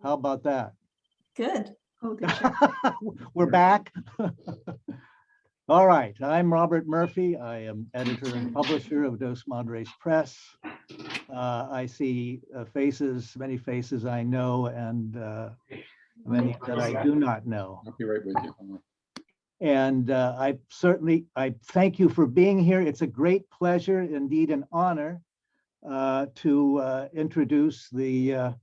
How about that? Good. Oh, the chat. We're back. All right, I'm Robert Murphy. I am editor and publisher of Dos Madres Press. I see faces, many faces I know, and many that I do not know. I'll be right with you. And I thank you for being here. It's a great pleasure, indeed an honor, to introduce the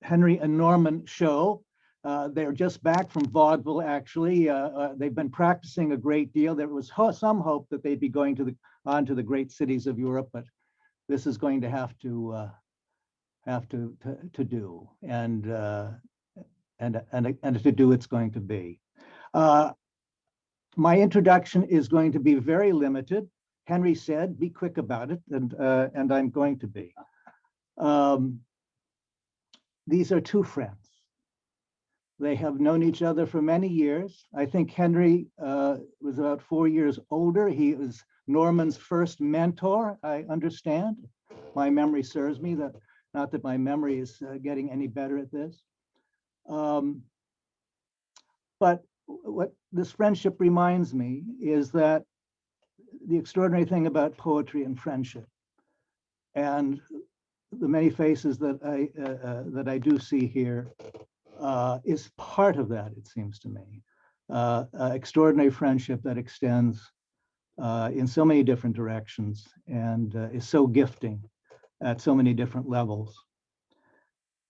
Henry and Norman show. They're just back from vaudeville, actually. They've been practicing a great deal. There was some hope that they'd be going on to the great cities of Europe, but this is going to have to do, and to do it's going to be. My introduction is going to be very limited. Henry said, be quick about it, and I'm going to be. These are two friends. They have known each other for many years. I think Henry was about 4 years older. He was Norman's first mentor, I understand. My memory serves me, that not that my memory is getting any better at this. But what this friendship reminds me is that the extraordinary thing about poetry and friendship, and the many faces that I do see here, is part of that, it seems to me. Extraordinary friendship that extends in so many different directions and is so gifting at so many different levels.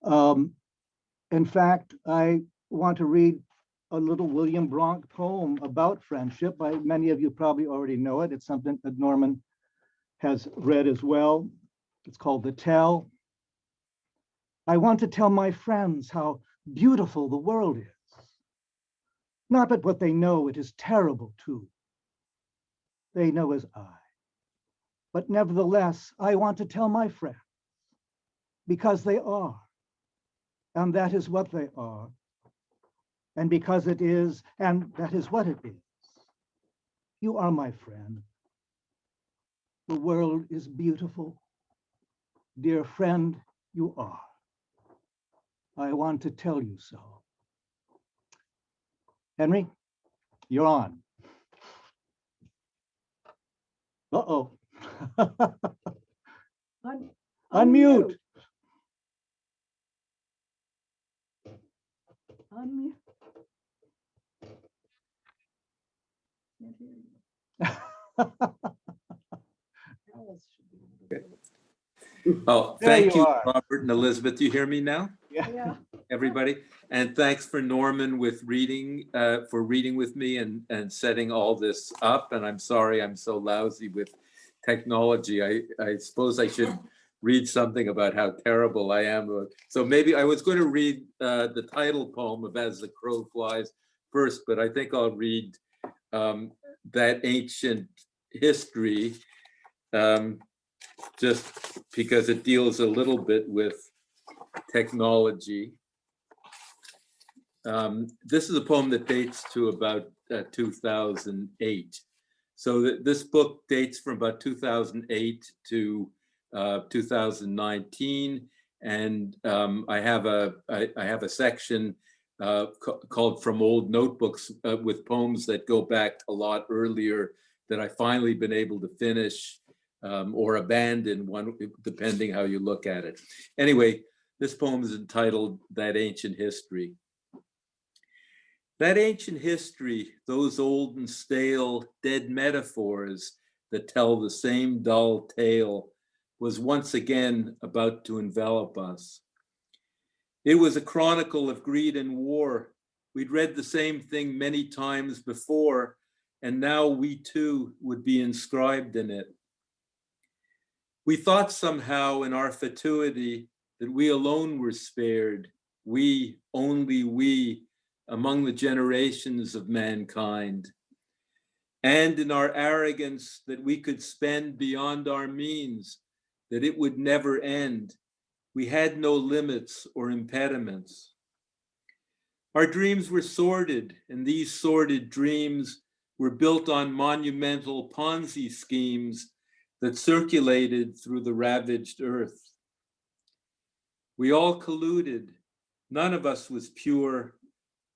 In fact, I want to read a little William Bronck poem about friendship. Many of you probably already know it. It's something that Norman has read as well. It's called The Tell. I want to tell my friends how beautiful the world is. Not but what they know it is terrible too. They know as I. But nevertheless, I want to tell my friends because they are. And that is what they are. And because it is, and that is what it is. You are my friend. The world is beautiful. Dear friend, you are. I want to tell you so. Henry, you're on. Uh-oh. Unmute. Unmute. Can't hear you. Alice should be able to- Oh, There thank you you, are. Robert and Elizabeth. Do you hear me now, Yeah. everybody? And thanks for Norman with reading, for reading with me and setting all this up. And I'm sorry I'm so lousy with technology. I suppose I should read something about how terrible I am. So maybe I was going to read the title poem of As the Crow Flies first, but I think I'll read That Ancient History, just because it deals a little bit with technology. This is a poem that dates to about 2008. So this book dates from about 2008 to 2019, and I have a section called From Old Notebooks with poems that go back a lot earlier that I finally been able to finish or abandon, one depending how you look at it. Anyway, this poem is entitled That Ancient History. That ancient history, those old and stale, dead metaphors that tell the same dull tale, was once again about to envelop us. It was a chronicle of greed and war. We'd read the same thing many times before, and now we too would be inscribed in it. We thought somehow in our fatuity that we alone were spared, we, only we, among the generations of mankind. And in our arrogance that we could spend beyond our means, that it would never end. We had no limits or impediments. Our dreams were sordid, and these sordid dreams were built on monumental Ponzi schemes that circulated through the ravaged earth. We all colluded. None of us was pure.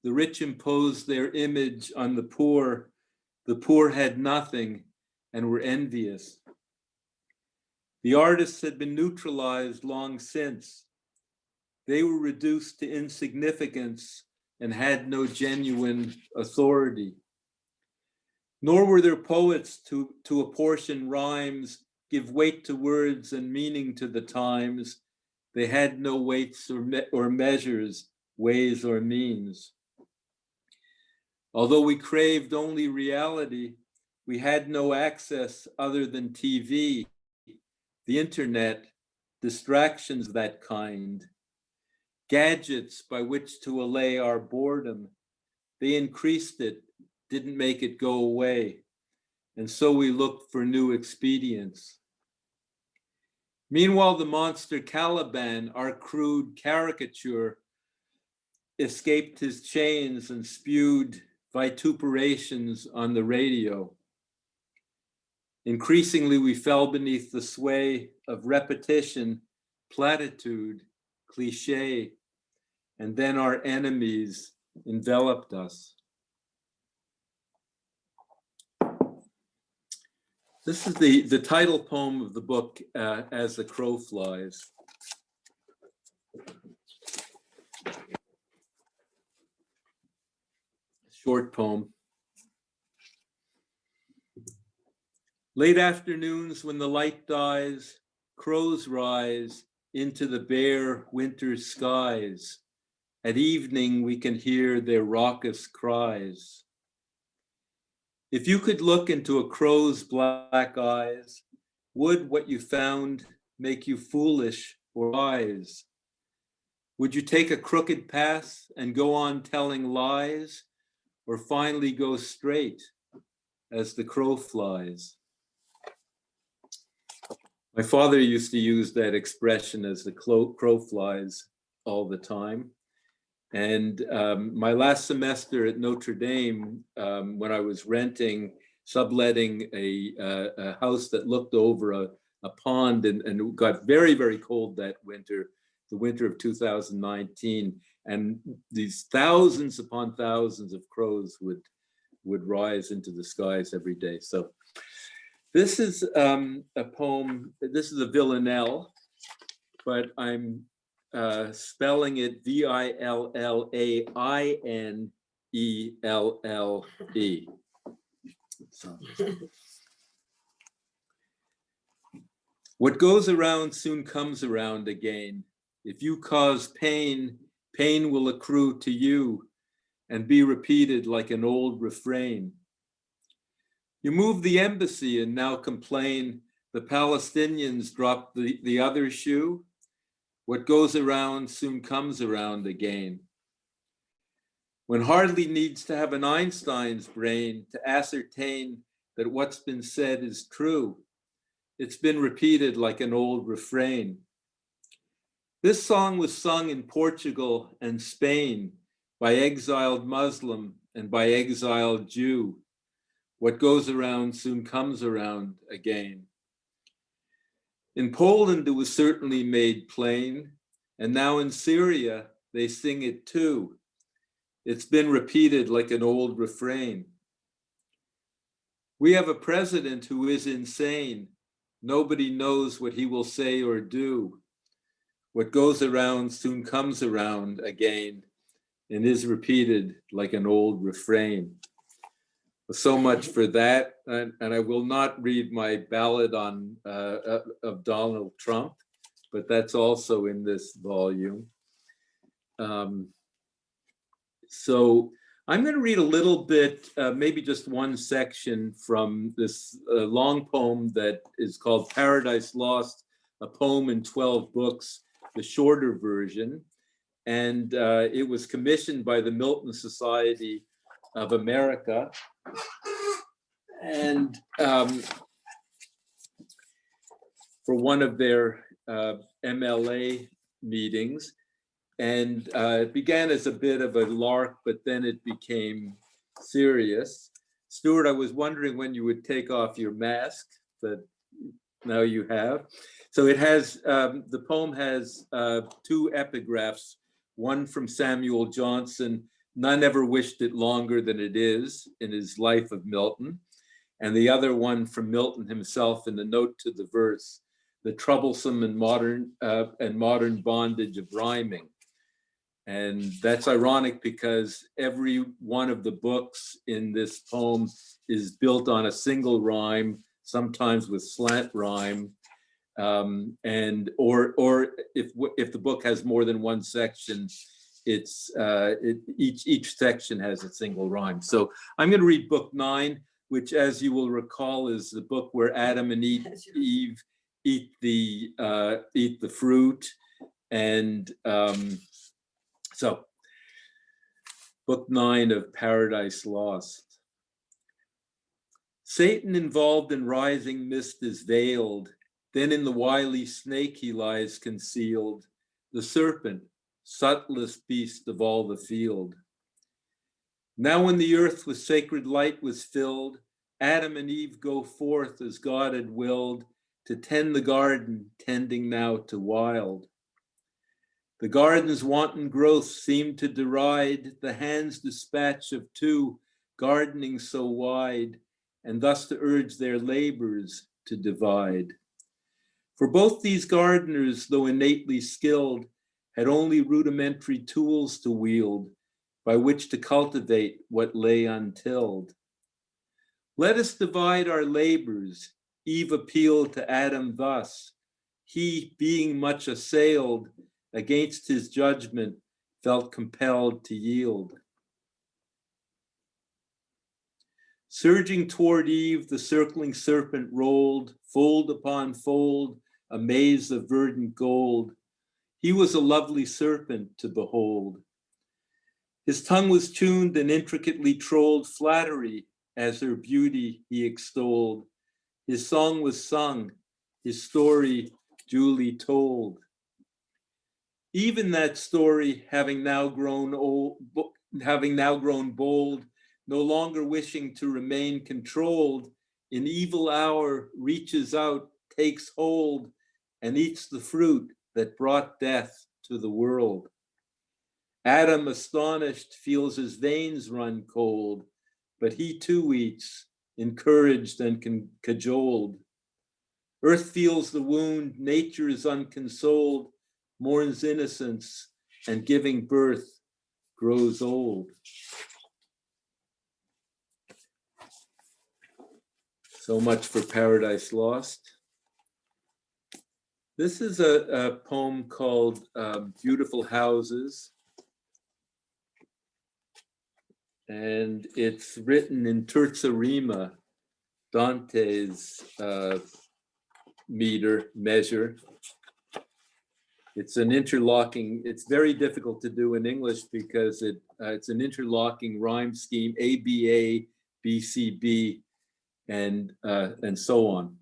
The rich imposed their image on the poor. The poor had nothing and were envious. The artists had been neutralized long since. They were reduced to insignificance and had no genuine authority. Nor were there poets to apportion rhymes, give weight to words and meaning to the times. They had no weights or measures, ways or means. Although we craved only reality, we had no access other than TV, the internet, distractions of that kind, gadgets by which to allay our boredom. They increased it, didn't make it go away. And so we looked for new expedients. Meanwhile, the monster Caliban, our crude caricature, escaped his chains and spewed vituperations on the radio. Increasingly, we fell beneath the sway of repetition, platitude, cliche, and then our enemies enveloped us. This is the title poem of the book, As the Crow Flies. Short poem. Late afternoons when the light dies, crows rise into the bare winter skies. At evening we can hear their raucous cries. If you could look into a crow's black eyes, would what you found make you foolish or wise? Would you take a crooked path and go on telling lies, or finally go straight as the crow flies? My father used to use that expression, as the crow flies, all the time. And my last semester at Notre Dame, when I was subletting a house that looked over a pond, and it got very, very cold that winter, the winter of 2019, and these thousands upon thousands of crows would rise into the skies every day. So this is a poem, this is a villanelle, but I'm spelling it Villainelle. So. What goes around soon comes around again. If you cause pain, pain will accrue to you and be repeated like an old refrain. You move the embassy and now complain the Palestinians dropped the other shoe. What goes around soon comes around again. One hardly needs to have an Einstein's brain to ascertain that what's been said is true. It's been repeated like an old refrain. This song was sung in Portugal and Spain by exiled Muslim and by exiled Jew. What goes around soon comes around again. In Poland, it was certainly made plain, and now in Syria, they sing it too. It's been repeated like an old refrain. We have a president who is insane. Nobody knows what he will say or do. What goes around soon comes around again and is repeated like an old refrain. So much for that, and I will not read my ballad on of Donald Trump, but that's also in this volume. So I'm going to read a little bit, maybe just one section from this long poem that is called Paradise Lost, a poem in 12 books, the shorter version, and it was commissioned by the Milton Society of America. And for one of their MLA meetings, and it began as a bit of a lark, but then it became serious. Stuart, I was wondering when you would take off your mask, but now you have. So it has, the poem has two epigraphs, one from Samuel Johnson, "None ever wished it longer than it is," in his Life of Milton, and the other one from Milton himself in the note to the verse, "The troublesome and modern bondage of rhyming." And that's ironic because every one of the books in this poem is built on a single rhyme, sometimes with slant rhyme. And or if the book has more than one section, it's each section has a single rhyme. So I'm going to read book 9, which, as you will recall, is the book where Adam and Eve eat the fruit. And so book 9 of Paradise Lost. Satan involved in rising mist is veiled. Then in the wily snake he lies concealed, the serpent, subtlest beast of all the field. Now when the earth with sacred light was filled, Adam and Eve go forth as God had willed to tend the garden, tending now to wild. The garden's wanton growth seemed to deride the hand's dispatch of two gardening so wide, and thus to urge their labors to divide. For both these gardeners, though innately skilled, had only rudimentary tools to wield by which to cultivate what lay untilled. Let us divide our labors, Eve appealed to Adam thus. He, being much assailed against his judgment, felt compelled to yield. Surging toward Eve, the circling serpent rolled, fold upon fold, a maze of verdant gold. He was a lovely serpent to behold. His tongue was tuned and intricately trolled flattery, as her beauty he extolled. His song was sung, his story duly told. Even that story, having now grown bold, no longer wishing to remain controlled, in evil hour reaches out, takes hold, and eats the fruit that brought death to the world. Adam, astonished, feels his veins run cold, but he too eats, encouraged and cajoled. Earth feels the wound, nature is unconsoled, mourns innocence, and giving birth grows old. So much for Paradise Lost. This is a poem called Beautiful Houses. And it's written in terza rima, Dante's measure. It's an interlocking, it's very difficult to do in English because it's an interlocking rhyme scheme, ABA, BCB, and so on.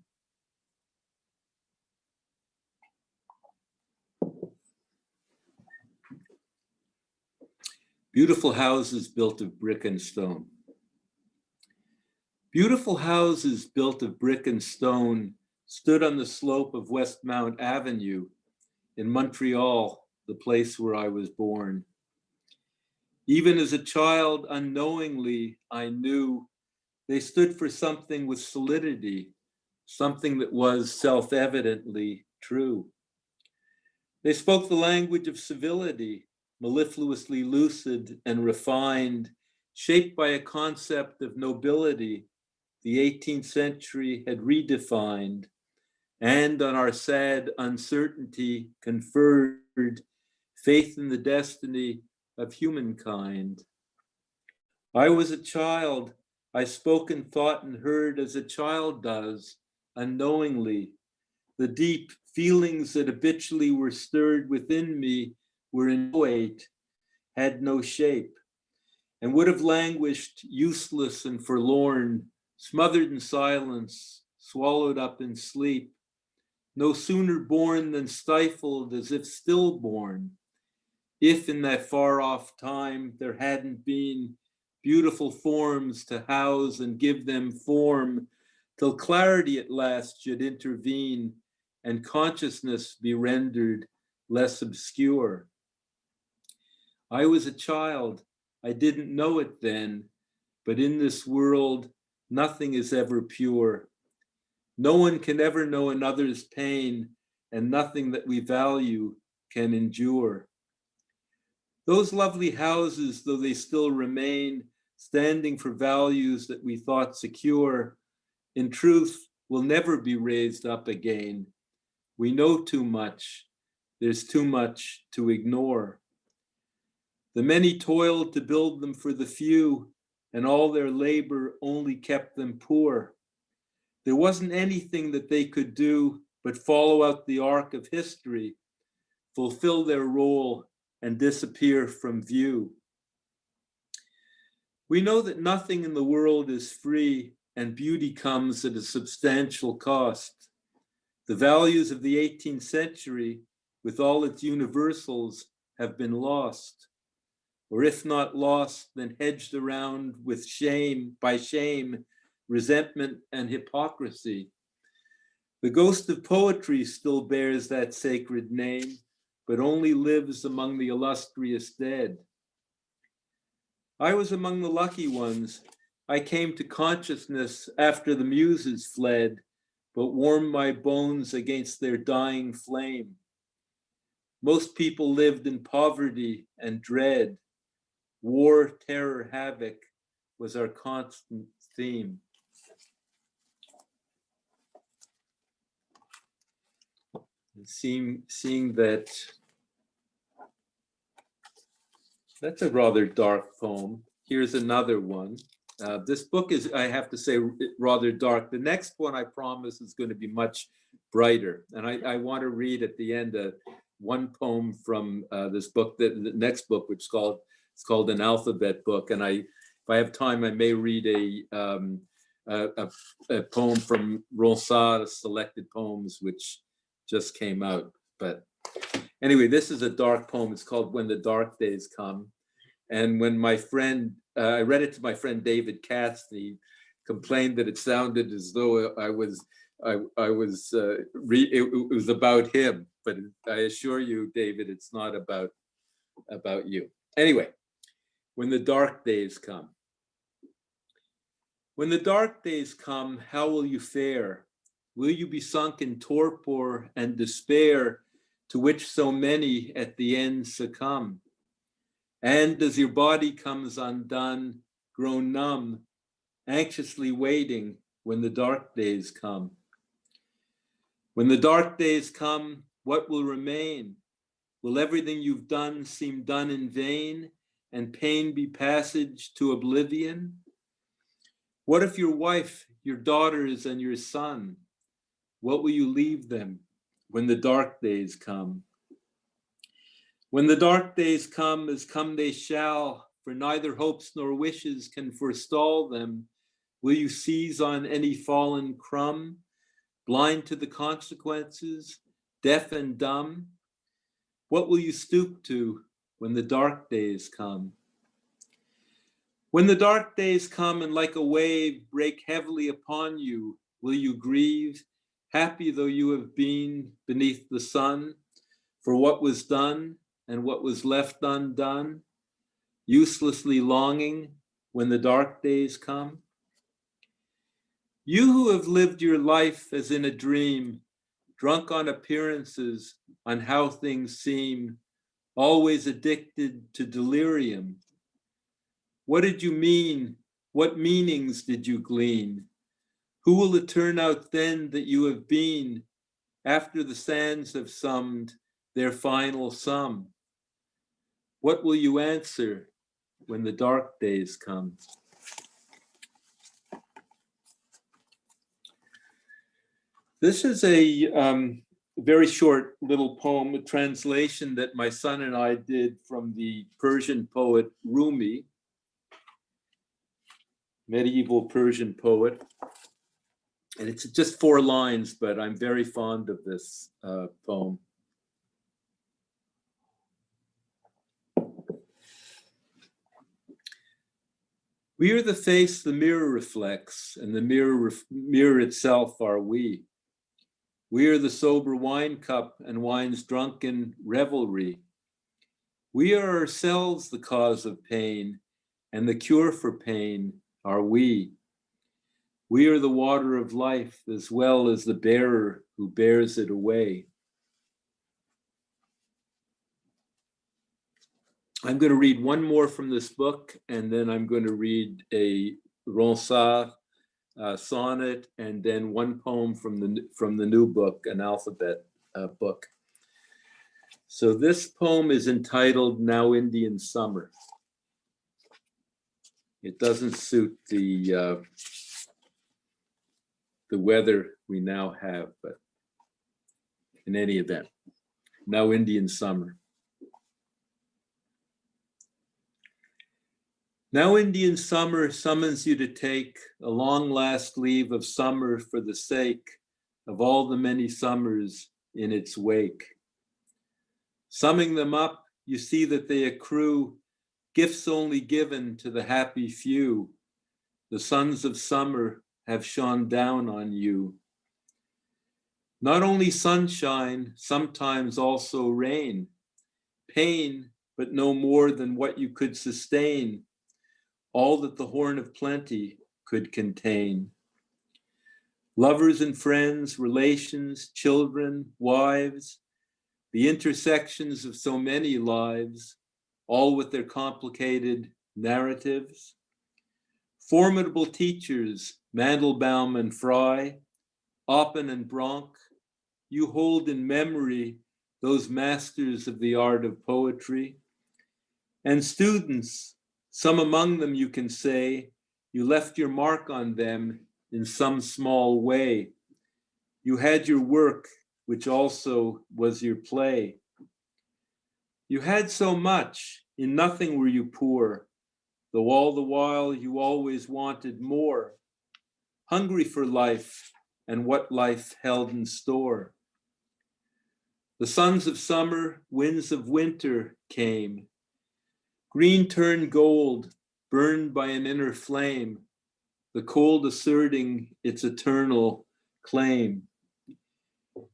Beautiful houses built of brick and stone. Beautiful houses built of brick and stone stood on the slope of Westmount Avenue in Montreal, the place where I was born. Even as a child, unknowingly, I knew they stood for something with solidity, something that was self-evidently true. They spoke the language of civility, mellifluously lucid and refined, shaped by a concept of nobility the 18th century had redefined, and on our sad uncertainty conferred faith in the destiny of humankind. I was a child. I spoke and thought and heard as a child does, unknowingly. The deep feelings that habitually were stirred within me were in weight, had no shape, and would have languished useless and forlorn, smothered in silence, swallowed up in sleep, no sooner born than stifled as if stillborn, if in that far off time there hadn't been beautiful forms to house and give them form, till clarity at last should intervene and consciousness be rendered less obscure. I was a child, I didn't know it then, but in this world, nothing is ever pure. No one can ever know another's pain, and nothing that we value can endure. Those lovely houses, though they still remain, standing for values that we thought secure, in truth will never be raised up again. We know too much. There's too much to ignore. The many toiled to build them for the few, and all their labor only kept them poor. There wasn't anything that they could do but follow out the arc of history, fulfill their role, and disappear from view. We know that nothing in the world is free, and beauty comes at a substantial cost. The values of the 18th century, with all its universals, have been lost. Or if not lost, then hedged around with shame, by shame, resentment, and hypocrisy. The ghost of poetry still bears that sacred name, but only lives among the illustrious dead. I was among the lucky ones. I came to consciousness after the muses fled, but warmed my bones against their dying flame. Most people lived in poverty and dread. War, terror, havoc was our constant theme. And seeing that, that's a rather dark poem. Here's another one. This book is, I have to say, rather dark. The next one, I promise, is going to be much brighter. And I want to read at the end one poem from this book, the next book, which it's called An Alphabet Book. And if I have time, I may read a poem from Ronsard's Selected Poems, which just came out. But anyway, this is a dark poem. It's called When the Dark Days Come. And when my friend, I read it to my friend David Katz, he complained that it sounded as though it was about him. But I assure you, David, it's not about you. Anyway, when the dark days come. When the dark days come, how will you fare? Will you be sunk in torpor and despair, to which so many at the end succumb? And as your body comes undone, grown numb, anxiously waiting when the dark days come. When the dark days come, what will remain? Will everything you've done seem done in vain, and pain be passage to oblivion? What if your wife, your daughters, and your son, what will you leave them when the dark days come? When the dark days come, as come they shall, for neither hopes nor wishes can forestall them, will you seize on any fallen crumb, blind to the consequences, deaf and dumb? What will you stoop to when the dark days come? When the dark days come and like a wave break heavily upon you, will you grieve, happy though you have been beneath the sun, for what was done and what was left undone, uselessly longing when the dark days come? You who have lived your life as in a dream, drunk on appearances, on how things seem, always addicted to delirium. What did you mean? What meanings did you glean? Who will it turn out then that you have been, after the sands have summed their final sum? What will you answer when the dark days come? This is a very short little poem, a translation that my son and I did from the Persian poet Rumi, medieval Persian poet. And it's just 4 lines, but I'm very fond of this poem. We are the face the mirror reflects, and the mirror itself are we. We are the sober wine cup and wine's drunken revelry. We are ourselves the cause of pain, and the cure for pain are we. We are the water of life as well as the bearer who bears it away. I'm going to read one more from this book, and then I'm going to read a Ronsard sonnet, and then one poem from the new book, an alphabet book. So this poem is entitled Now Indian Summer. It doesn't suit the weather we now have, but in any event, Now Indian Summer. Now Indian summer summons you to take a long last leave of summer for the sake of all the many summers in its wake. Summing them up, you see that they accrue gifts only given to the happy few. The sons of summer have shone down on you. Not only sunshine, sometimes also rain, pain, but no more than what you could sustain, all that the horn of plenty could contain. Lovers and friends, relations, children, wives, the intersections of so many lives, all with their complicated narratives. Formidable teachers, Mandelbaum and Fry, Oppen and Bronk, you hold in memory those masters of the art of poetry. And students, some among them you can say, you left your mark on them in some small way. You had your work, which also was your play. You had so much, in nothing were you poor, though all the while you always wanted more, hungry for life and what life held in store. The sons of summer, winds of winter came. Green turned gold, burned by an inner flame, the cold asserting its eternal claim.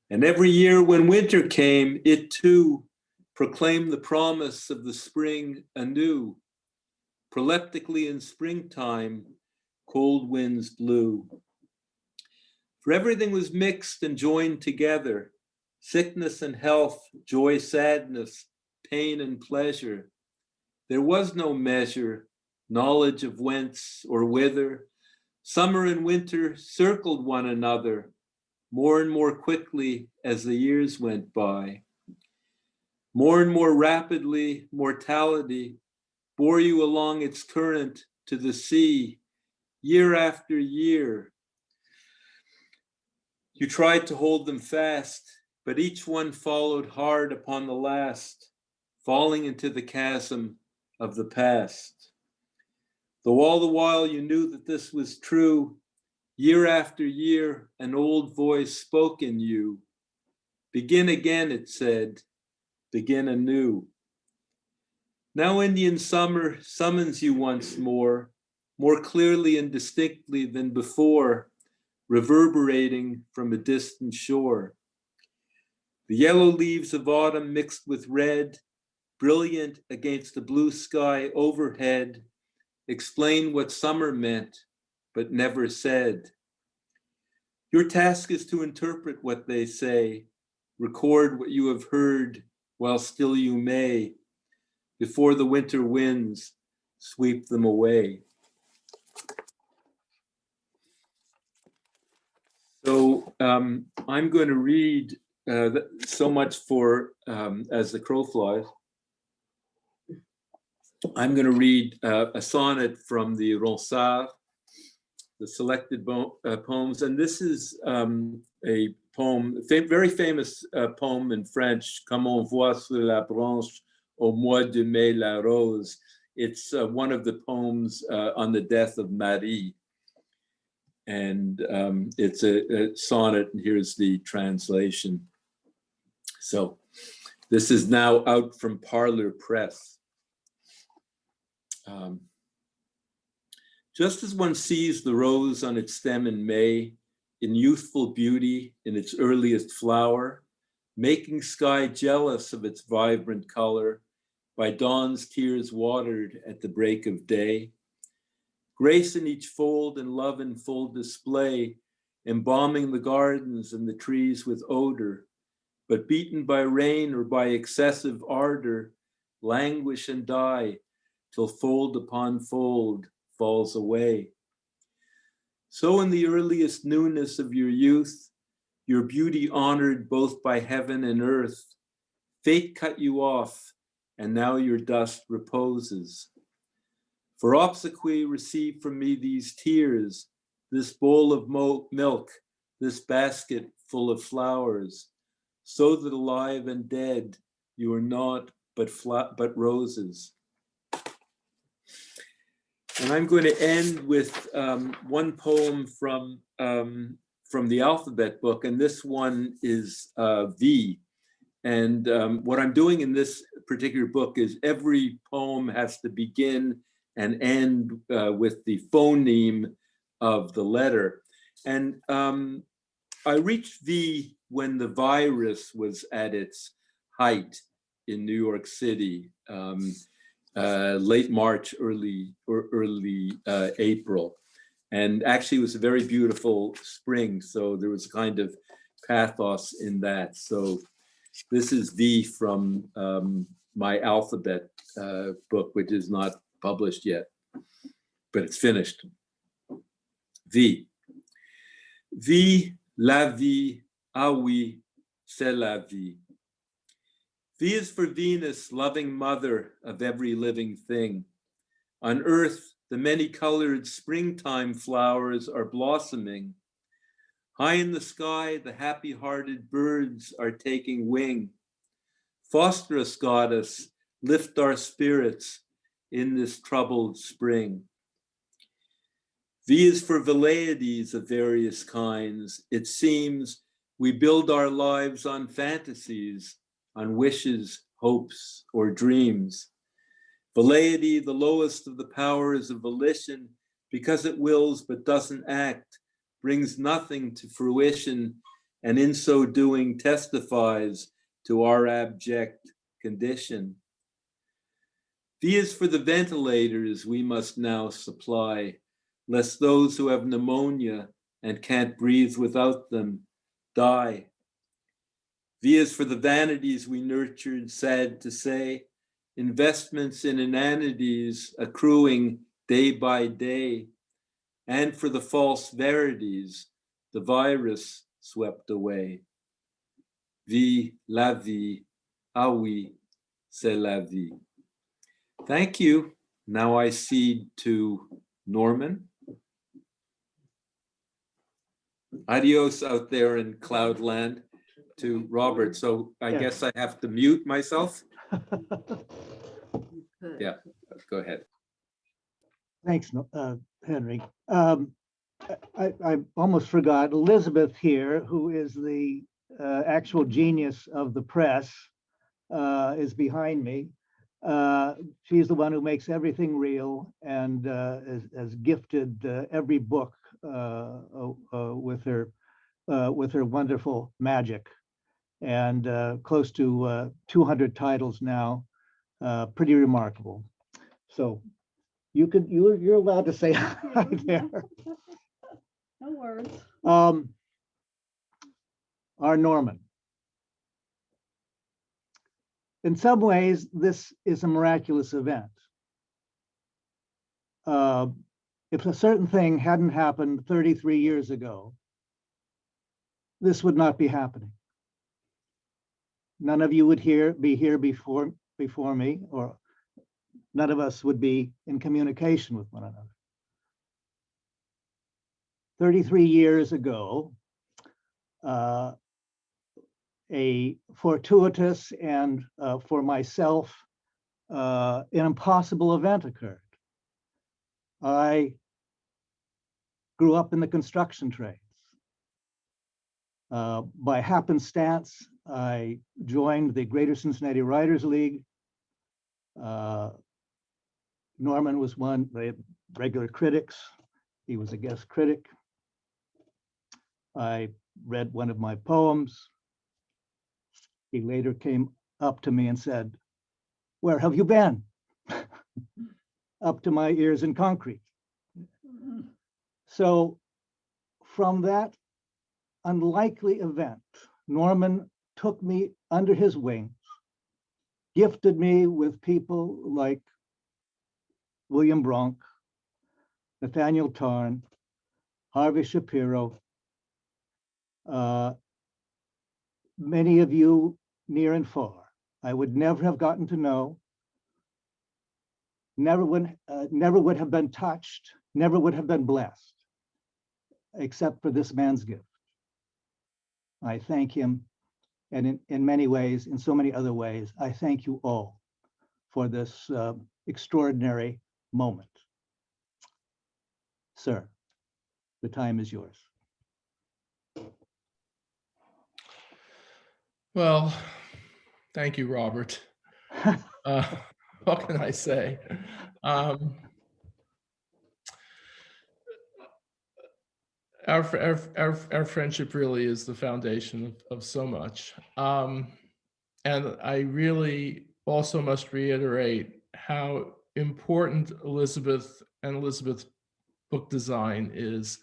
And every year when winter came, it too proclaimed the promise of the spring anew. Proleptically in springtime, cold winds blew. For everything was mixed and joined together, sickness and health, joy, sadness, pain and pleasure. There was no measure, knowledge of whence or whither. Summer and winter circled one another more and more quickly as the years went by. More and more rapidly, mortality bore you along its current to the sea, year after year. You tried to hold them fast, but each one followed hard upon the last, falling into the chasm of the past. Though all the while you knew that this was true, year after year, an old voice spoke in you. Begin again, it said, begin anew. Now Indian summer summons you once more clearly and distinctly than before, reverberating from a distant shore. The yellow leaves of autumn mixed with red, brilliant against the blue sky overhead, explain what summer meant, but never said. Your task is to interpret what they say, record what you have heard while still you may, before the winter winds sweep them away. So I'm going to read so much for As the Crow Flies. I'm going to read a sonnet from the Ronsard, the selected poems, and this is a poem, very famous poem in French, Comme on voit sur la branche au mois de mai la rose. It's one of the poems on the death of Marie. And it's a sonnet, and here's the translation. So this is now out from Parlor Press. Just as one sees the rose on its stem in May, in youthful beauty, in its earliest flower, making sky jealous of its vibrant color, by dawn's tears watered at the break of day. Grace in each fold and love in full display, embalming the gardens and the trees with odor, but beaten by rain or by excessive ardor, languish and die till fold upon fold falls away. So in the earliest newness of your youth, your beauty honored both by heaven and earth, fate cut you off, and now your dust reposes. For obsequy receive from me these tears, this bowl of milk, this basket full of flowers, so that alive and dead you are not but roses. And I'm going to end with one poem from the alphabet book, and this one is V. And what I'm doing in this particular book is every poem has to begin and end with the phoneme of the letter. And I reached V when the virus was at its height in New York City, late March, early April. And actually it was a very beautiful spring, so there was kind of pathos in that. So this is V from my alphabet book, which is not published yet, but it's finished. V. V, la vie, ah oui, c'est la vie. V is for Venus, loving mother of every living thing. On earth, the many-colored springtime flowers are blossoming. High in the sky, the happy-hearted birds are taking wing. Foster us, goddess, lift our spirits in this troubled spring. V is for velleities of various kinds. It seems we build our lives on fantasies, on wishes, hopes, or dreams. Velleity, the lowest of the powers of volition, because it wills but doesn't act, brings nothing to fruition, and in so doing testifies to our abject condition. V is for the ventilators we must now supply, lest those who have pneumonia and can't breathe without them die. V is for the vanities we nurtured, sad to say, investments in inanities accruing day by day, and for the false verities the virus swept away. Vie, la vie, ah oui, c'est la vie. Thank you. Now I cede to Norman. Adios out there in Cloudland to Robert. So I Yes. guess I have to mute myself. Good. Yeah, go ahead. Thanks, Henry. I almost forgot Elizabeth here, who is the actual genius of the press, is behind me. She's the one who makes everything real and has gifted every book with her wonderful magic, and close to 200 titles now. Pretty remarkable. So you're allowed to say hi there. No words. Our Norman. In some ways, this is a miraculous event. If a certain thing hadn't happened 33 years ago, this would not be happening. None of you would be here before me, or none of us would be in communication with one another. 33 years ago, a fortuitous and for myself, an impossible event occurred. I grew up in the construction trades. By happenstance, I joined the Greater Cincinnati Writers League. Norman was one of the regular critics. He was a guest critic. I read one of my poems. He later came up to me and said, "Where have you been?" Up to my ears in concrete. So from that unlikely event, Norman took me under his wing, gifted me with people like William Bronk, Nathaniel Tarn, Harvey Shapiro, many of you near and far. I would never have gotten to know, never would have been touched, never would have been blessed, except for this man's gift. I thank him, and in many ways, in so many other ways, I thank you all for this extraordinary moment. Sir, the time is yours. Well, thank you, Robert. What can I say? Our friendship really is the foundation of so much. And I really also must reiterate how important Elizabeth and Elizabeth's book design is.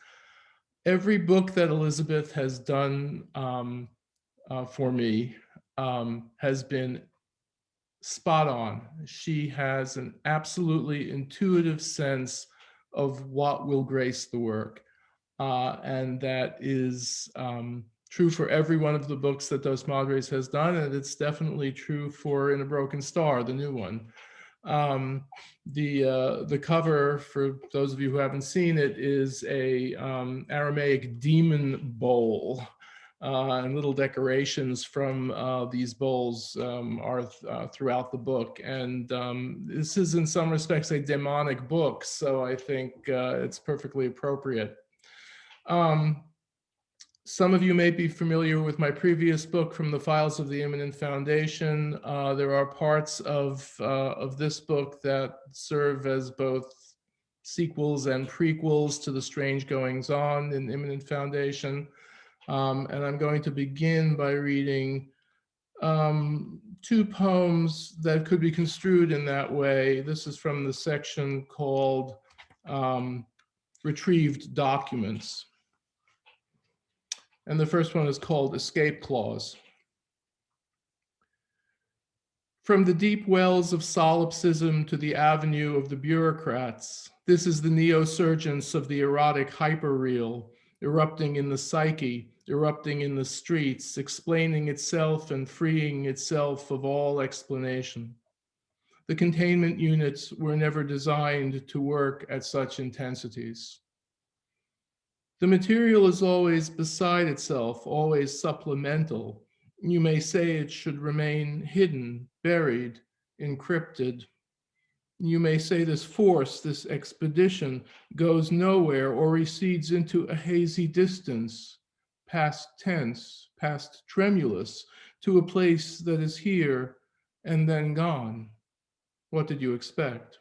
Every book that Elizabeth has done for me has been spot on. She has an absolutely intuitive sense of what will grace the work. And that is true for every one of the books that Dos Madres has done, and it's definitely true for In a Broken Star, the new one. The cover, for those of you who haven't seen it, is a Aramaic demon bowl. And little decorations from these bowls are throughout the book. And this is in some respects a demonic book, so I think it's perfectly appropriate. Some of you may be familiar with my previous book, From the Files of the Immanent Foundation. There are parts of this book that serve as both sequels and prequels to the strange goings on in Immanent Foundation. And I'm going to begin by reading two poems that could be construed in that way. This is from the section called Retrieved Documents. And the first one is called Escape Clause. From the deep wells of solipsism to the avenue of the bureaucrats, this is the neosurgence of the erotic hyperreal, erupting in the psyche, erupting in the streets, explaining itself and freeing itself of all explanation. The containment units were never designed to work at such intensities. The material is always beside itself, always supplemental. You may say it should remain hidden, buried, encrypted. You may say this force, this expedition, goes nowhere or recedes into a hazy distance, past tense, past tremulous, to a place that is here and then gone. What did you expect?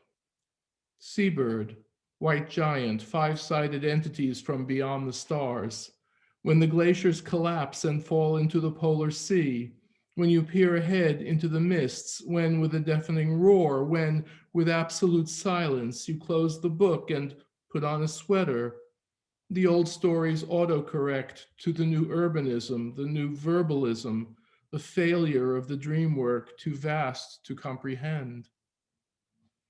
Seabird, white giant, five-sided entities from beyond the stars. When the glaciers collapse and fall into the polar sea, when you peer ahead into the mists, when with a deafening roar, when with absolute silence you close the book and put on a sweater, the old stories autocorrect to the new urbanism, the new verbalism, the failure of the dream work too vast to comprehend.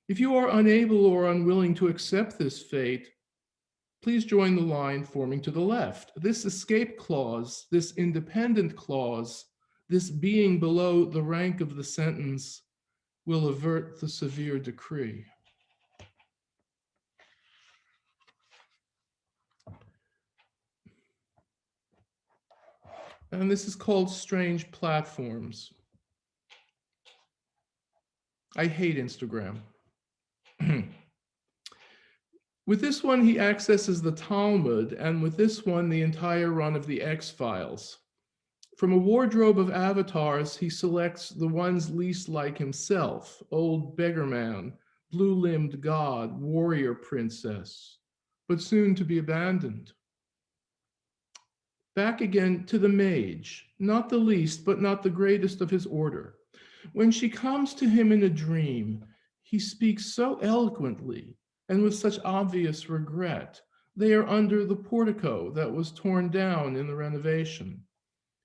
If you are unable or unwilling to accept this fate, please join the line forming to the left. This escape clause, this independent clause, this being below the rank of the sentence will avert the severe decree. And this is called Strange Platforms. I hate Instagram. With this one, he accesses the Talmud, and with this one, the entire run of the X-Files. From a wardrobe of avatars, he selects the ones least like himself: old beggar man, blue-limbed god, warrior princess, but soon to be abandoned. Back again to the mage, not the least, but not the greatest of his order. When she comes to him in a dream, he speaks so eloquently and with such obvious regret. They are under the portico that was torn down in the renovation.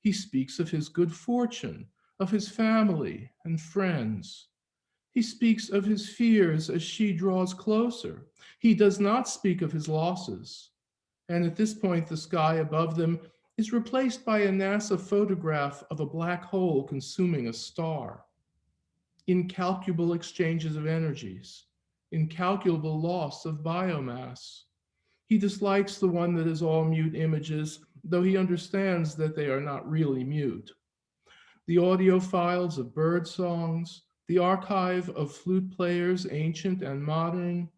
He speaks of his good fortune, of his family and friends. He speaks of his fears as she draws closer. He does not speak of his losses. And at this point, the sky above them is replaced by a NASA photograph of a black hole consuming a star. Incalculable exchanges of energies, incalculable loss of biomass. He dislikes the one that is all mute images, though he understands that they are not really mute. The audio files of bird songs, the archive of flute players, ancient and modern,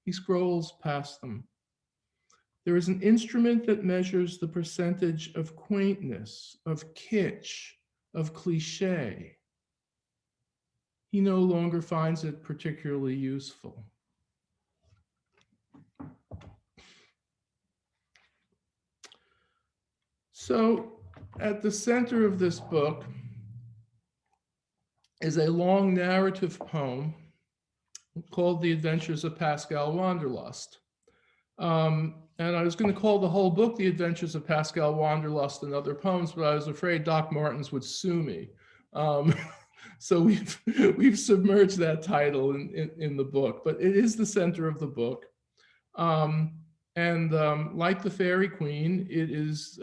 he scrolls past them. There is an instrument that measures the percentage of quaintness, of kitsch, of cliche. He no longer finds it particularly useful. So at the center of this book is a long narrative poem called The Adventures of Pascal Wanderlust. And I was going to call the whole book The Adventures of Pascal Wanderlust and Other Poems, but I was afraid Doc Martens would sue me. So we've submerged that title in the book, but it is the center of the book. Like the Fairy Queen, it is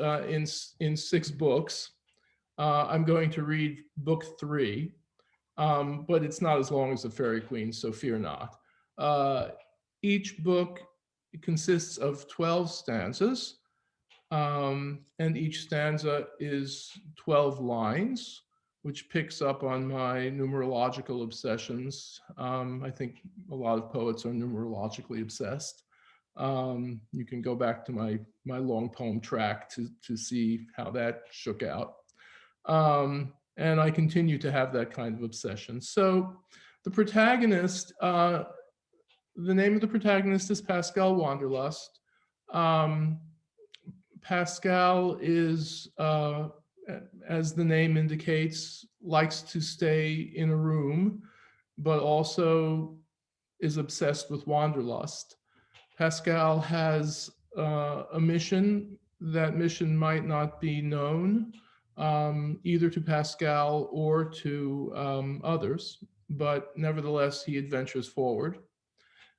in 6 books. I'm going to read book 3, but it's not as long as the Fairy Queen, so fear not. Each book consists of 12 stanzas, and each stanza is 12 lines, which picks up on my numerological obsessions. I think a lot of poets are numerologically obsessed. You can go back to my long poem track to see how that shook out. And I continue to have that kind of obsession. So the protagonist, the name of the protagonist is Pascal Wanderlust. Pascal is, as the name indicates, likes to stay in a room, but also is obsessed with wanderlust. Pascal has a mission. That mission might not be known either to Pascal or to others, but nevertheless, he adventures forward.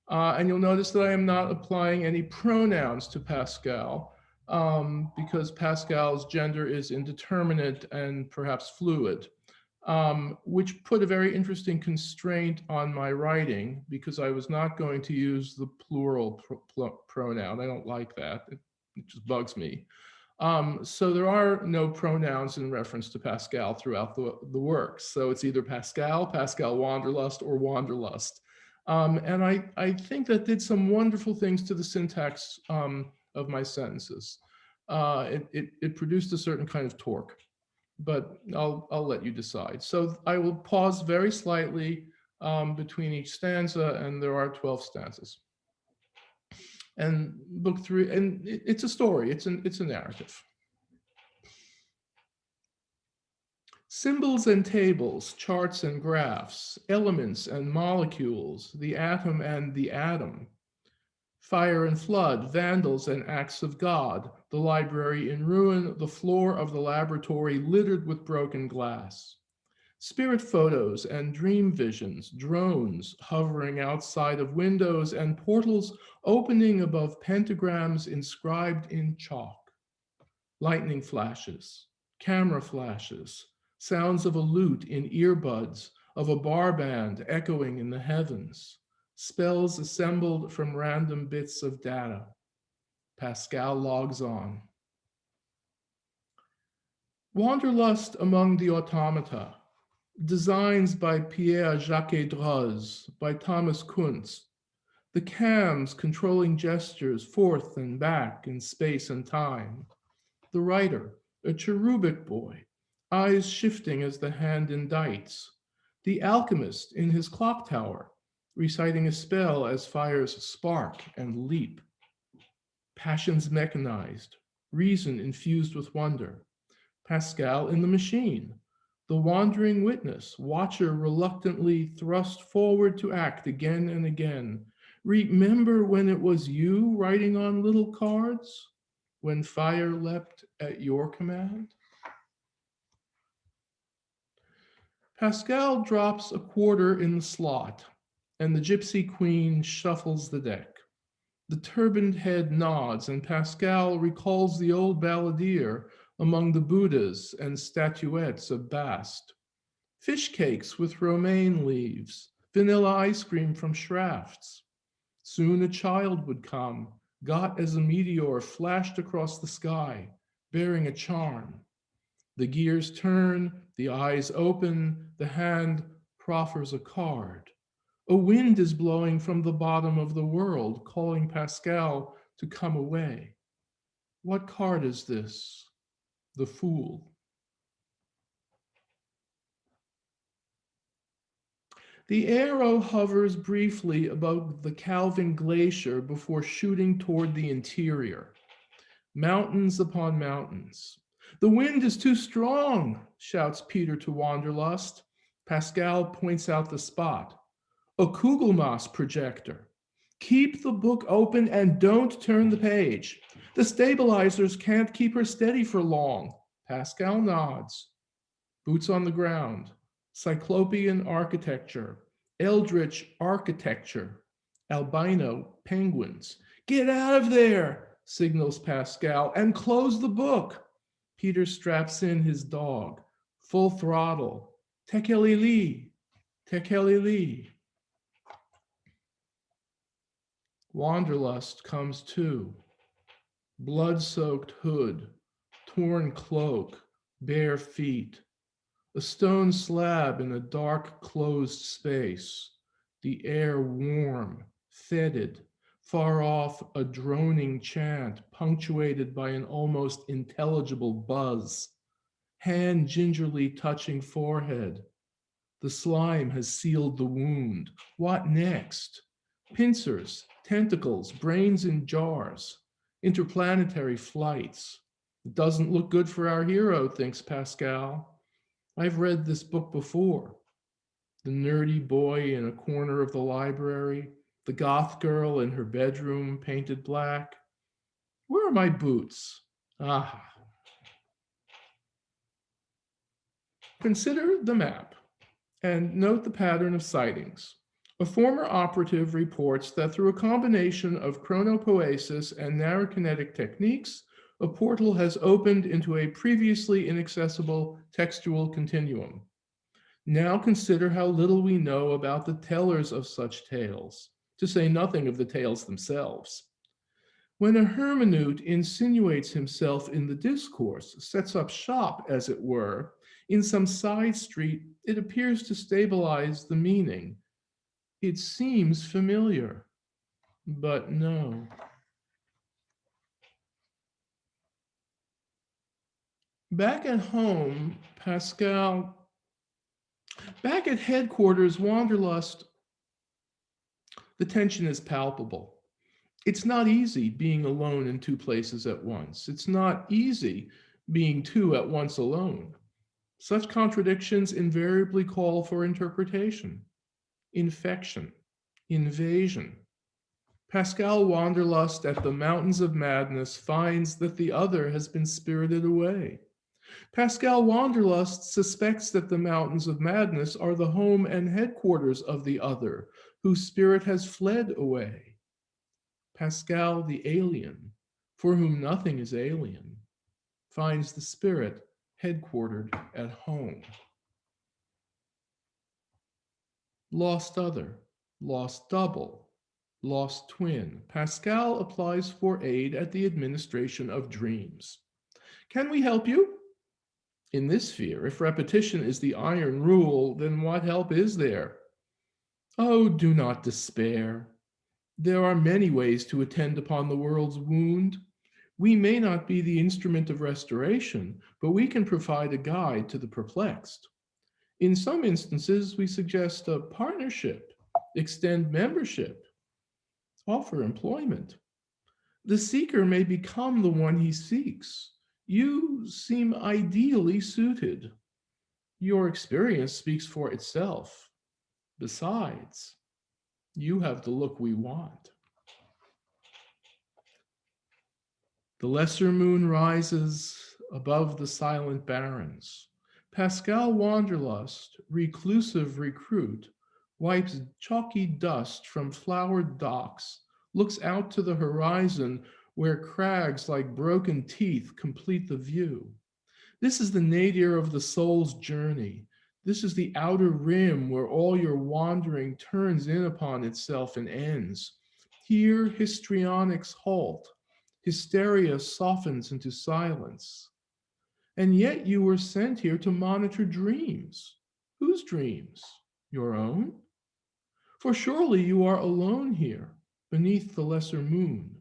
And you'll notice that I am not applying any pronouns to Pascal because Pascal's gender is indeterminate and perhaps fluid, which put a very interesting constraint on my writing because I was not going to use the plural pronoun. I don't like that. It just bugs me. So there are no pronouns in reference to Pascal throughout the work. So it's either Pascal, Pascal Wanderlust, or Wanderlust. And I think that did some wonderful things to the syntax of my sentences. It produced a certain kind of torque, but I'll let you decide. So I will pause very slightly between each stanza, and there are 12 stanzas. And book 3, and it's a story, it's a narrative. Symbols and tables, charts and graphs, elements and molecules, the atom and the atom, fire and flood, vandals and acts of God, the library in ruin, the floor of the laboratory littered with broken glass, spirit photos and dream visions, drones hovering outside of windows and portals opening above pentagrams inscribed in chalk, lightning flashes, camera flashes, sounds of a lute in earbuds, of a bar band echoing in the heavens, spells assembled from random bits of data. Pascal logs on. Wanderlust among the automata, designs by Pierre-Jacques Droz, by Thomas Kuntz, the cams controlling gestures forth and back in space and time, the writer, a cherubic boy, eyes shifting as the hand indites, the alchemist in his clock tower, reciting a spell as fires spark and leap, passions mechanized, reason infused with wonder. Pascal in the machine, the wandering witness, watcher reluctantly thrust forward to act again and again. Remember when it was you writing on little cards? When fire leapt at your command? Pascal drops a quarter in the slot, and the gypsy queen shuffles the deck. The turbaned head nods, and Pascal recalls the old balladeer among the Buddhas and statuettes of Bast. Fish cakes with romaine leaves, vanilla ice cream from Schrafft's. Soon a child would come, got as a meteor flashed across the sky, bearing a charm. The gears turn, the eyes open, the hand proffers a card. A wind is blowing from the bottom of the world, calling Pascal to come away. What card is this? The Fool. The arrow hovers briefly above the calving glacier before shooting toward the interior. Mountains upon mountains. The wind is too strong, shouts Peter to Wanderlust. Pascal points out the spot. A Kugelmass projector. Keep the book open and don't turn the page. The stabilizers can't keep her steady for long. Pascal nods. Boots on the ground. Cyclopean architecture. Eldritch architecture. Albino penguins. Get out of there, signals Pascal, and close the book. Peter straps in his dog. Full throttle. Tekelili. Tekelili. Wanderlust comes too. Blood-soaked hood, torn cloak, bare feet. A stone slab in a dark, closed space. The air warm, fetid. Far off, a droning chant punctuated by an almost intelligible buzz. Hand gingerly touching forehead. The slime has sealed the wound. What next? Pincers, tentacles, brains in jars, interplanetary flights. It doesn't look good for our hero, thinks Pascal. I've read this book before. The nerdy boy in a corner of the library, the goth girl in her bedroom painted black. Where are my boots? Ah. Consider the map and note the pattern of sightings. A former operative reports that through a combination of chronopoesis and narrokinetic techniques, a portal has opened into a previously inaccessible textual continuum. Now consider how little we know about the tellers of such tales, to say nothing of the tales themselves. When a hermeneut insinuates himself in the discourse, sets up shop, as it were, in some side street, it appears to stabilize the meaning. It seems familiar, but no. Back at home, back at headquarters, Wanderlust, the tension is palpable. It's not easy being alone in two places at once. It's not easy being two at once alone. Such contradictions invariably call for interpretation, infection, invasion. Pascal Wanderlust at the Mountains of Madness finds that the other has been spirited away. Pascal Wanderlust suspects that the Mountains of Madness are the home and headquarters of the other, whose spirit has fled away. Pascal the alien, for whom nothing is alien, finds the spirit headquartered at home. Lost other, lost double, lost twin. Pascal applies for aid at the administration of dreams. Can we help you? In this sphere, if repetition is the iron rule, then what help is there? Oh, do not despair. There are many ways to attend upon the world's wound. We may not be the instrument of restoration, but we can provide a guide to the perplexed. In some instances, we suggest a partnership, extend membership, offer employment. The seeker may become the one he seeks. You seem ideally suited. Your experience speaks for itself. Besides, you have the look we want. The lesser moon rises above the silent barrens. Pascal Wanderlust, reclusive recruit, wipes chalky dust from flowered docks, looks out to the horizon where crags like broken teeth complete the view. This is the nadir of the soul's journey. This is the outer rim where all your wandering turns in upon itself and ends. Here, histrionics halt. Hysteria softens into silence. And yet you were sent here to monitor dreams. Whose dreams? Your own? For surely you are alone here, beneath the lesser moon.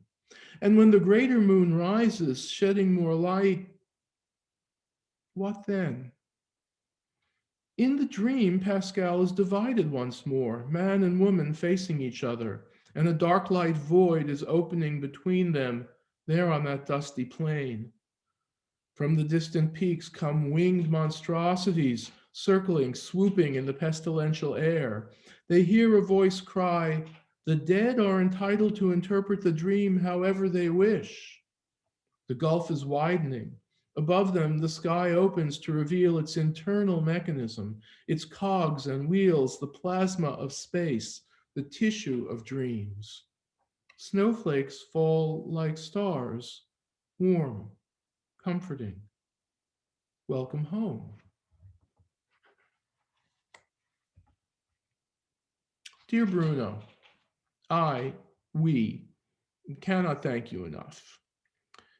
And when the greater moon rises, shedding more light, what then? In the dream, Pascal is divided once more, man and woman facing each other, and a dark light void is opening between them there on that dusty plain. From the distant peaks come winged monstrosities, circling, swooping in the pestilential air. They hear a voice cry, "The dead are entitled to interpret the dream however they wish." The gulf is widening. Above them, the sky opens to reveal its internal mechanism, its cogs and wheels, the plasma of space, the tissue of dreams. Snowflakes fall like stars, warm, comforting. Welcome home. Dear Bruno, we cannot thank you enough.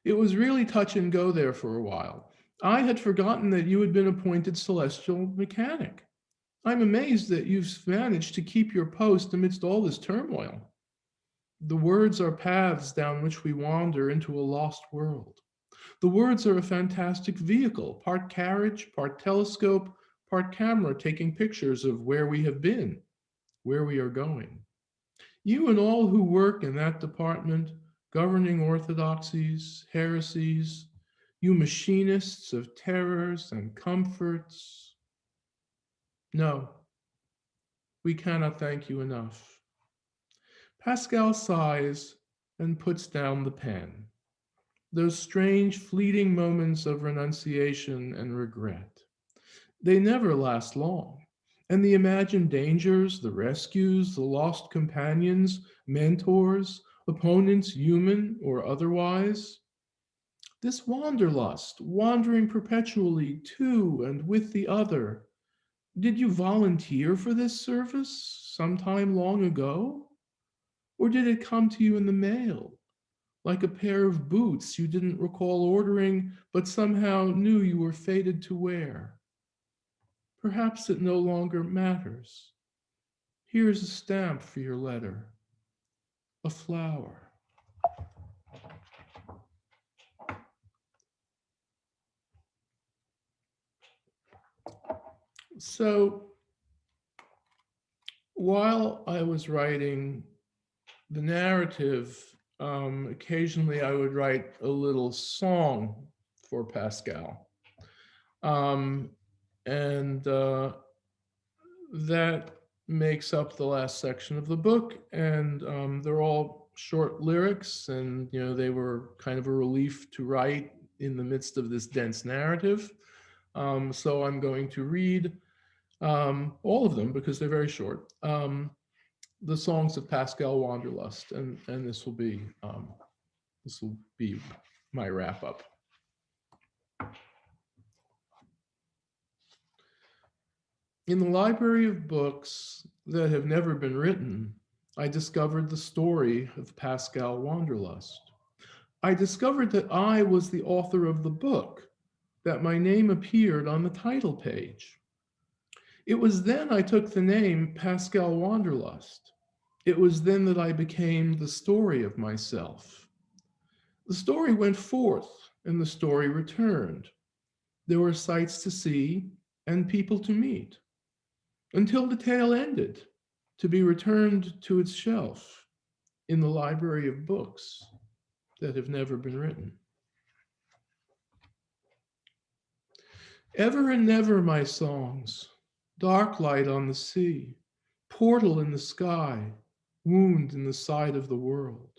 It was really touch and go there for a while. I had forgotten that you had been appointed celestial mechanic. I'm amazed that you've managed to keep your post amidst all this turmoil. The words are paths down which we wander into a lost world. The words are a fantastic vehicle, part carriage, part telescope, part camera, taking pictures of where we have been, where we are going. You and all who work in that department, governing orthodoxies, heresies, you machinists of terrors and comforts. No, we cannot thank you enough. Pascal sighs and puts down the pen. Those strange, fleeting moments of renunciation and regret. They never last long. And the imagined dangers, the rescues, the lost companions, mentors, opponents, human or otherwise. This wanderlust, wandering perpetually to and with the other. Did you volunteer for this service sometime long ago? Or did it come to you in the mail, like a pair of boots you didn't recall ordering, but somehow knew you were fated to wear? Perhaps it no longer matters. Here's a stamp for your letter, a flower. So while I was writing the narrative, occasionally I would write a little song for Pascal. And that makes up the last section of the book. And they're all short lyrics, and they were kind of a relief to write in the midst of this dense narrative. So I'm going to read all of them because they're very short. The songs of Pascal Wanderlust, and this will be my wrap up. In the library of books that have never been written, I discovered the story of Pascal Wanderlust. I discovered that I was the author of the book, that my name appeared on the title page. It was then I took the name Pascal Wanderlust. It was then that I became the story of myself. The story went forth and the story returned. There were sights to see and people to meet, until the tale ended, to be returned to its shelf in the library of books. that have never been written. Ever and never my songs, dark light on the sea, portal in the sky, wound in the side of the world.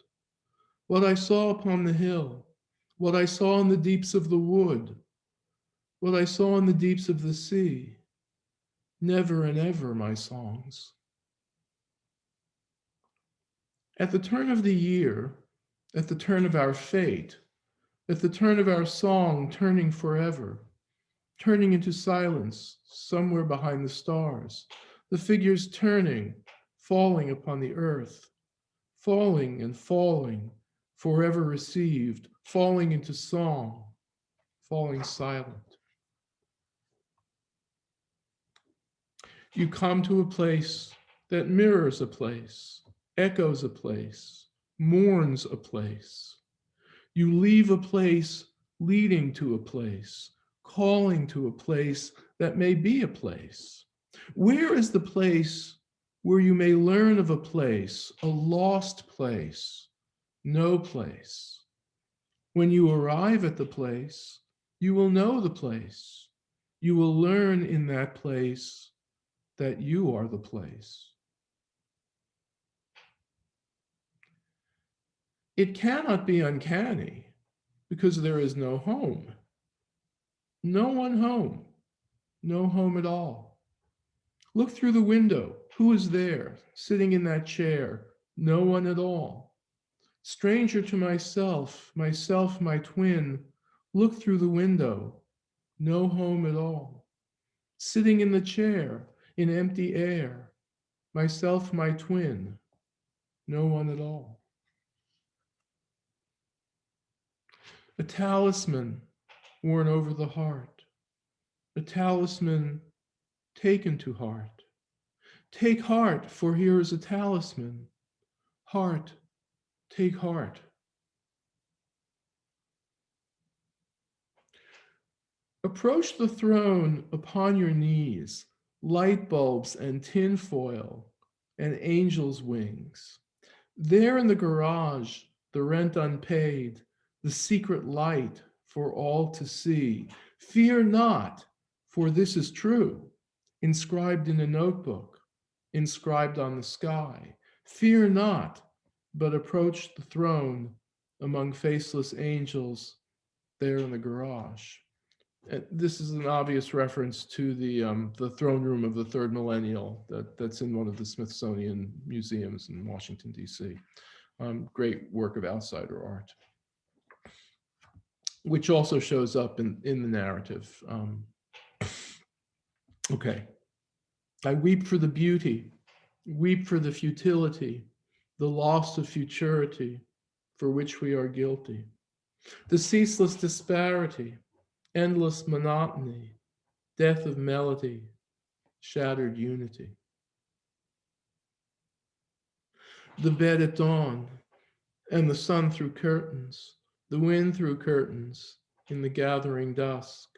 What I saw upon the hill, what I saw in the deeps of the wood, what I saw in the deeps of the sea, never and ever my songs. At the turn of the year, at the turn of our fate, at the turn of our song turning forever, turning into silence somewhere behind the stars, the figures turning, falling upon the earth, falling and falling, forever received, falling into song, falling silent. You come to a place that mirrors a place, echoes a place, mourns a place. You leave a place leading to a place, calling to a place that may be a place. Where is the place where you may learn of a place, a lost place, no place? When you arrive at the place, you will know the place. You will learn in that place that you are the place. It cannot be uncanny because there is no home. No one home. No home at all. Look through the window. Who is there, sitting in that chair? No one at all. Stranger to myself, myself, my twin, look through the window. No home at all. Sitting in the chair, in empty air, myself, my twin, no one at all. A talisman worn over the heart, a talisman taken to heart. Take heart, for here is a talisman. Heart, take heart. Approach the throne upon your knees, light bulbs and tinfoil and angels' wings. There in the garage, the rent unpaid, the secret light for all to see. Fear not, for this is true, inscribed in a notebook, inscribed on the sky. Fear not, but approach the throne among faceless angels there in the garage. And this is an obvious reference to the throne room of the third millennial that's in one of the Smithsonian museums in Washington, D.C. Great work of outsider art, which also shows up in the narrative. Okay. I weep for the beauty, weep for the futility, the loss of futurity for which we are guilty, the ceaseless disparity, endless monotony, death of melody, shattered unity. The bed at dawn, and the sun through curtains, the wind through curtains, in the gathering dusk.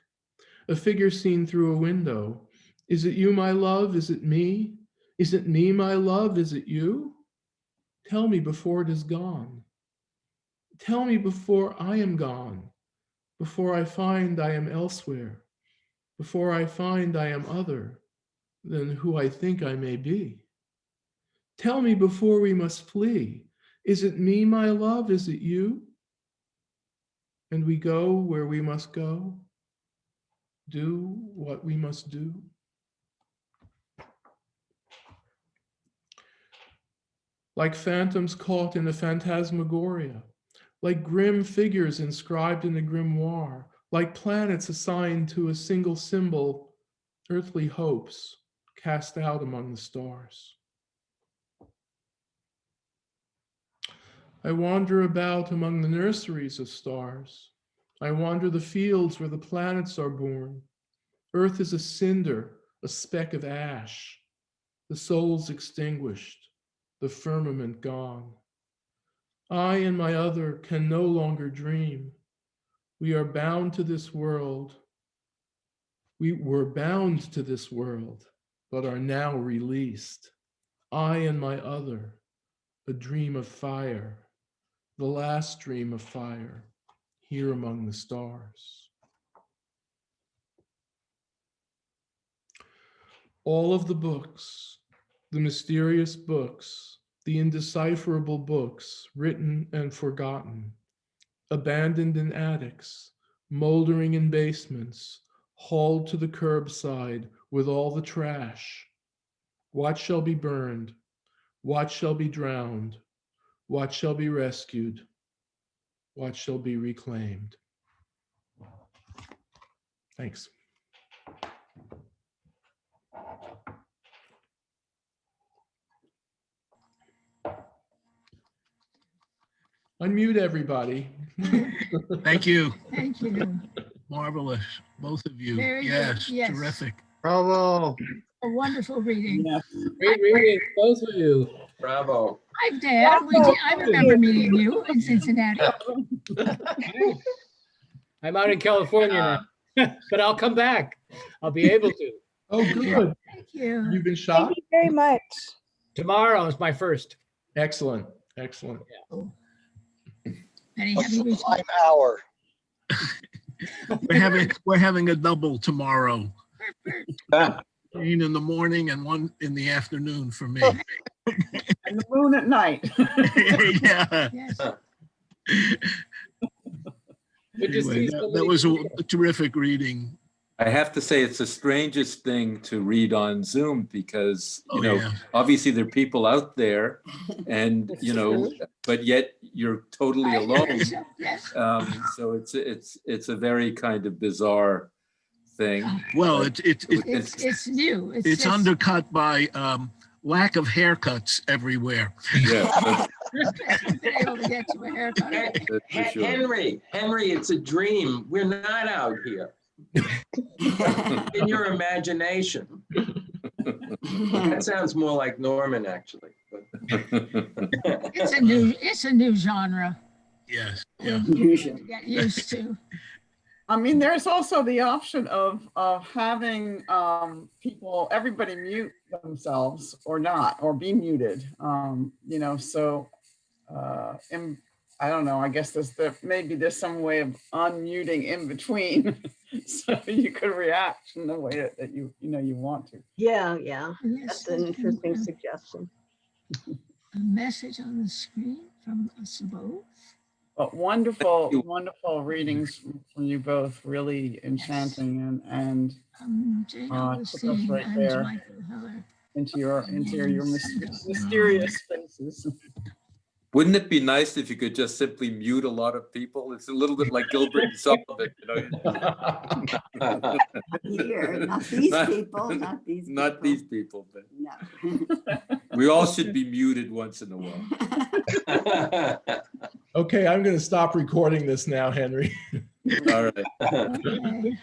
A figure seen through a window. Is it you, my love? Is it me? Is it me, my love? Is it you? Tell me before it is gone. Tell me before I am gone, before I find I am elsewhere, before I find I am other than who I think I may be. Tell me before we must flee. Is it me, my love? Is it you? And we go where we must go, do what we must do. Like phantoms caught in a phantasmagoria, like grim figures inscribed in a grimoire, like planets assigned to a single symbol, earthly hopes cast out among the stars. I wander about among the nurseries of stars. I wander the fields where the planets are born. Earth is a cinder, a speck of ash. The soul's extinguished, the firmament gone. I and my other can no longer dream. We are bound to this world. We were bound to this world, but are now released. I and my other, a dream of fire. the last stream of fire, here among the stars. All of the books, the mysterious books, the indecipherable books, written and forgotten, abandoned in attics, moldering in basements, hauled to the curbside with all the trash. What shall be burned? What shall be drowned? What shall be rescued? What shall be reclaimed? Thanks. Unmute everybody. Thank you. Thank you. Marvelous, both of you. Very good. Yes, Yes. terrific. Bravo. A wonderful reading. Great reading, both of you. Bravo. Hi, Dan. I remember meeting you in Cincinnati. I'm out in California now, but I'll come back. I'll be able to. Oh, good. Thank you. You've been Thank shot? you very much. Tomorrow is my first. Excellent, excellent. Penny, have you reached? Hour. We're having a double tomorrow. 1 in the morning and 1 in the afternoon for me. And the moon at night. Yeah. Yes. Good to see Anyway, so that many was people. a terrific reading. I have to say, it's the strangest thing to read on Zoom because, Oh, you know, yeah. obviously there are people out there and, you know, but yet you're totally alone. Yes. So it's a very kind of bizarre thing. Well, it's It's new. it's just- undercut by lack of haircuts everywhere. Yeah, I've been able to get to a haircut. that's for sure. Henry, it's a dream. We're not out here. In your imagination. That sounds more like Norman, actually. But It's a new genre Yes. Yeah. to get used to. I mean, there's also the option of having everybody mute themselves or not, or be muted. You know, so I don't know, I guess maybe there's some way of unmuting in between. So you could react in the way that you want to. Yeah, Yes, that's an interesting suggestion. a message on the screen from us both. But wonderful readings from you both, really enchanting and Jane took us Augustine right and there. Michael Heller. into your mysterious spaces. Wouldn't it be nice if you could just simply mute a lot of people? It's a little bit like Gilbert and Sullivan, you know? Here, not these people, not these people. Not these people, but No. we all should be muted once in a while. Okay, I'm going to stop recording this now, Henry. All right. Okay.